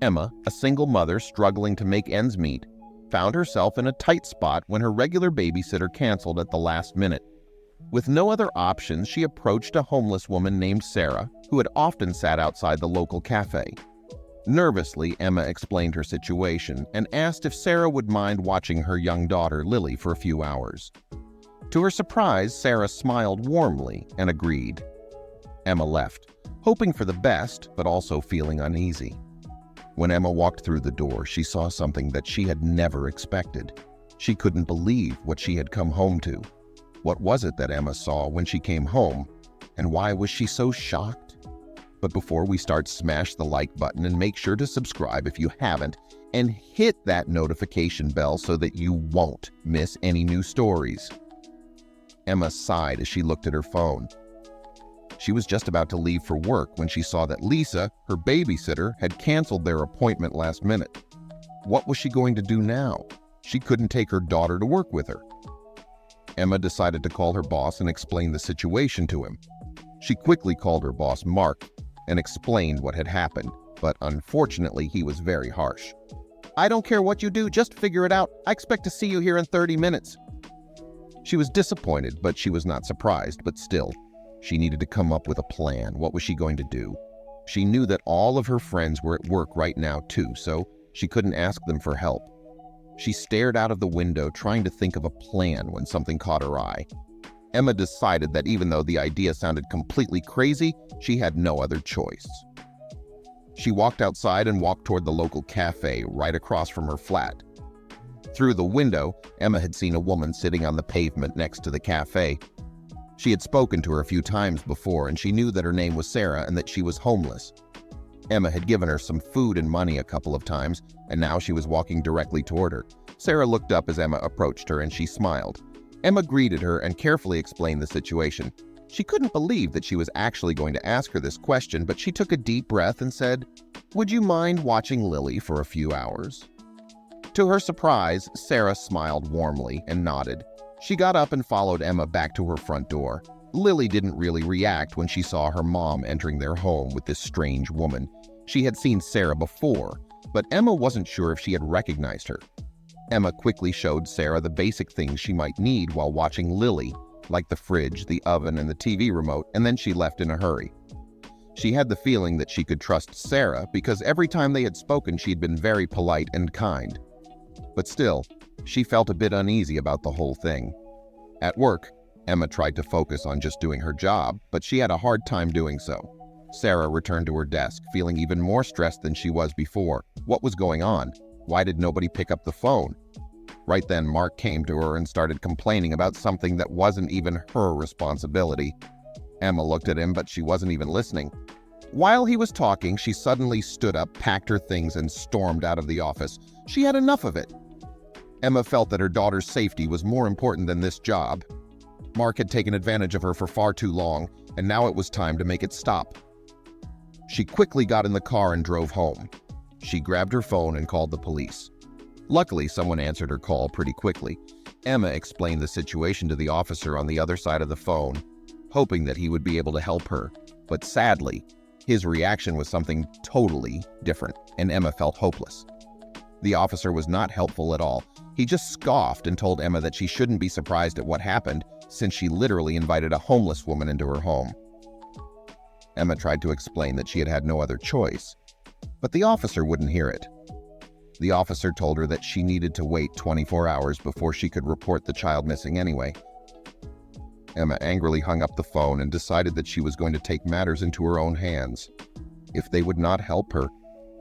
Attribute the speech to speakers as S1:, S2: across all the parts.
S1: Emma, a single mother struggling to make ends meet, found herself in a tight spot when her regular babysitter canceled at the last minute. With no other options, she approached a homeless woman named Sarah, who had often sat outside the local cafe. Nervously, Emma explained her situation and asked if Sarah would mind watching her young daughter, Lily, for a few hours. To her surprise, Sarah smiled warmly and agreed. Emma left, hoping for the best, but also feeling uneasy. When Emma walked through the door, she saw something that she had never expected. She couldn't believe what she had come home to. What was it that Emma saw when she came home, and why was she so shocked? But before we start, smash the like button and make sure to subscribe if you haven't, and hit that notification bell so that you won't miss any new stories. Emma sighed as she looked at her phone. She was just about to leave for work when she saw that Lisa, her babysitter, had canceled their appointment last minute. What was she going to do now? She couldn't take her daughter to work with her. Emma decided to call her boss and explain the situation to him. She quickly called her boss, Mark, and explained what had happened, but unfortunately he was very harsh. "I don't care what you do, just figure it out. I expect to see you here in 30 minutes. She was disappointed, but she was not surprised, but still, she needed to come up with a plan. What was she going to do? She knew that all of her friends were at work right now too, so she couldn't ask them for help. She stared out of the window, trying to think of a plan when something caught her eye. Emma decided that even though the idea sounded completely crazy, she had no other choice. She walked outside and walked toward the local cafe right across from her flat. Through the window, Emma had seen a woman sitting on the pavement next to the cafe. She had spoken to her a few times before, and she knew that her name was Sarah and that she was homeless. Emma had given her some food and money a couple of times, and now she was walking directly toward her. Sarah looked up as Emma approached her, and she smiled. Emma greeted her and carefully explained the situation. She couldn't believe that she was actually going to ask her this question, but she took a deep breath and said, "Would you mind watching Lily for a few hours?" To her surprise, Sarah smiled warmly and nodded. She got up and followed Emma back to her front door. Lily didn't really react when she saw her mom entering their home with this strange woman. She had seen Sarah before, but Emma wasn't sure if she had recognized her. Emma quickly showed Sarah the basic things she might need while watching Lily, like the fridge, the oven, and the TV remote, and then she left in a hurry. She had the feeling that she could trust Sarah because every time they had spoken, she'd been very polite and kind. But still, she felt a bit uneasy about the whole thing. At work, Emma tried to focus on just doing her job, but she had a hard time doing so. Sarah returned to her desk, feeling even more stressed than she was before. What was going on? Why did nobody pick up the phone? Right then, Mark came to her and started complaining about something that wasn't even her responsibility. Emma looked at him, but she wasn't even listening. While he was talking, she suddenly stood up, packed her things, and stormed out of the office. She had enough of it. Emma felt that her daughter's safety was more important than this job. Mark had taken advantage of her for far too long, and now it was time to make it stop. She quickly got in the car and drove home. She grabbed her phone and called the police. Luckily, someone answered her call pretty quickly. Emma explained the situation to the officer on the other side of the phone, hoping that he would be able to help her. But sadly, his reaction was something totally different, and Emma felt hopeless. The officer was not helpful at all. He just scoffed and told Emma that she shouldn't be surprised at what happened, since she literally invited a homeless woman into her home. Emma tried to explain that she had had no other choice, but the officer wouldn't hear it. The officer told her that she needed to wait 24 hours before she could report the child missing anyway. Emma angrily hung up the phone and decided that she was going to take matters into her own hands. If they would not help her,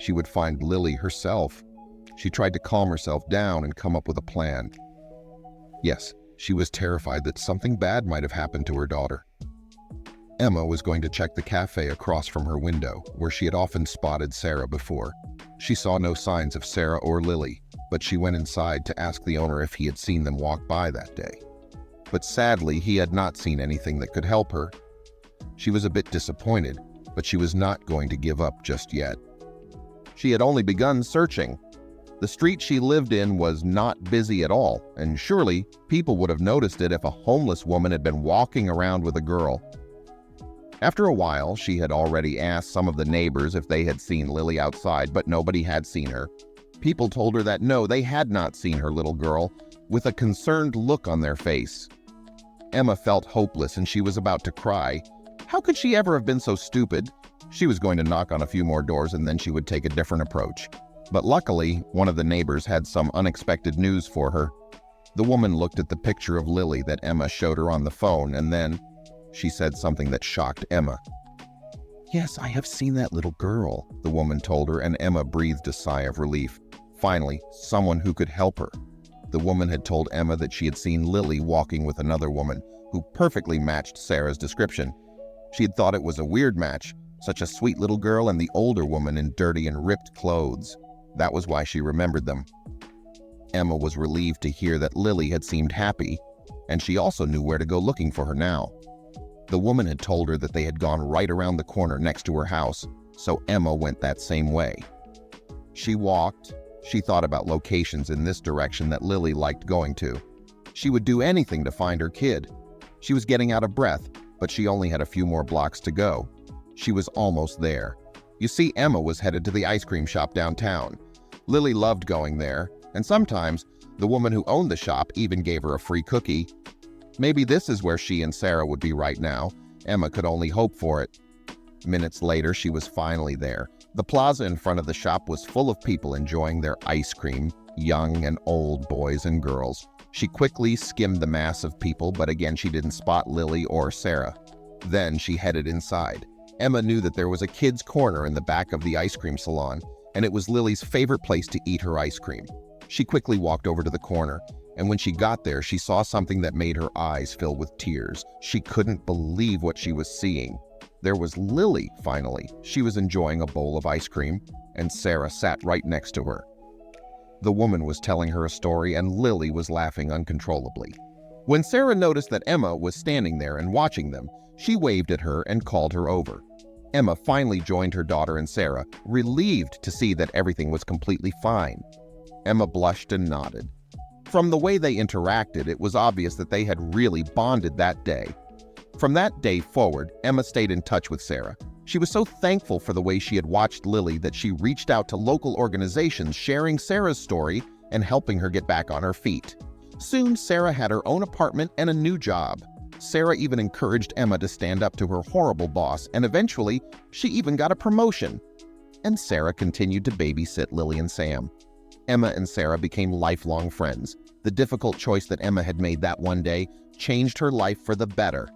S1: she would find Lily herself. She tried to calm herself down and come up with a plan. Yes, she was terrified that something bad might have happened to her daughter. Emma was going to check the cafe across from her window, where she had often spotted Sarah before. She saw no signs of Sarah or Lily, but she went inside to ask the owner if he had seen them walk by that day. But sadly, he had not seen anything that could help her. She was a bit disappointed, but she was not going to give up just yet. She had only begun searching. The street she lived in was not busy at all, and surely people would have noticed it if a homeless woman had been walking around with a girl. After a while, she had already asked some of the neighbors if they had seen Lily outside, but nobody had seen her. People told her that no, they had not seen her little girl, with a concerned look on their face. Emma felt hopeless and she was about to cry. How could she ever have been so stupid? She was going to knock on a few more doors and then she would take a different approach. But luckily, one of the neighbors had some unexpected news for her. The woman looked at the picture of Lily that Emma showed her on the phone, and then she said something that shocked Emma. "Yes, I have seen that little girl," the woman told her, and Emma breathed a sigh of relief. Finally, someone who could help her. The woman had told Emma that she had seen Lily walking with another woman who perfectly matched Sarah's description. She had thought it was a weird match, such a sweet little girl and the older woman in dirty and ripped clothes. That was why she remembered them. Emma was relieved to hear that Lily had seemed happy, and she also knew where to go looking for her now. The woman had told her that they had gone right around the corner next to her house, so Emma went that same way. She walked. She thought about locations in this direction that Lily liked going to. She would do anything to find her kid. She was getting out of breath, but she only had a few more blocks to go. She was almost there. You see, Emma was headed to the ice cream shop downtown. Lily loved going there, and sometimes the woman who owned the shop even gave her a free cookie. Maybe this is where she and Sarah would be right now. Emma could only hope for it. Minutes later, she was finally there. The plaza in front of the shop was full of people enjoying their ice cream, young and old boys and girls. She quickly skimmed the mass of people, but again she didn't spot Lily or Sarah. Then she headed inside. Emma knew that there was a kid's corner in the back of the ice cream salon, and it was Lily's favorite place to eat her ice cream. She quickly walked over to the corner, and when she got there, she saw something that made her eyes fill with tears. She couldn't believe what she was seeing. There was Lily, finally. She was enjoying a bowl of ice cream, and Sarah sat right next to her. The woman was telling her a story, and Lily was laughing uncontrollably. When Sarah noticed that Emma was standing there and watching them, she waved at her and called her over. Emma finally joined her daughter and Sarah, relieved to see that everything was completely fine. Emma blushed and nodded. From the way they interacted, it was obvious that they had really bonded that day. From that day forward, Emma stayed in touch with Sarah. She was so thankful for the way she had watched Lily that she reached out to local organizations sharing Sarah's story and helping her get back on her feet. Soon, Sarah had her own apartment and a new job. Sarah even encouraged Emma to stand up to her horrible boss, and eventually, she even got a promotion. And Sarah continued to babysit Lily and Sam. Emma and Sarah became lifelong friends. The difficult choice that Emma had made that one day changed her life for the better.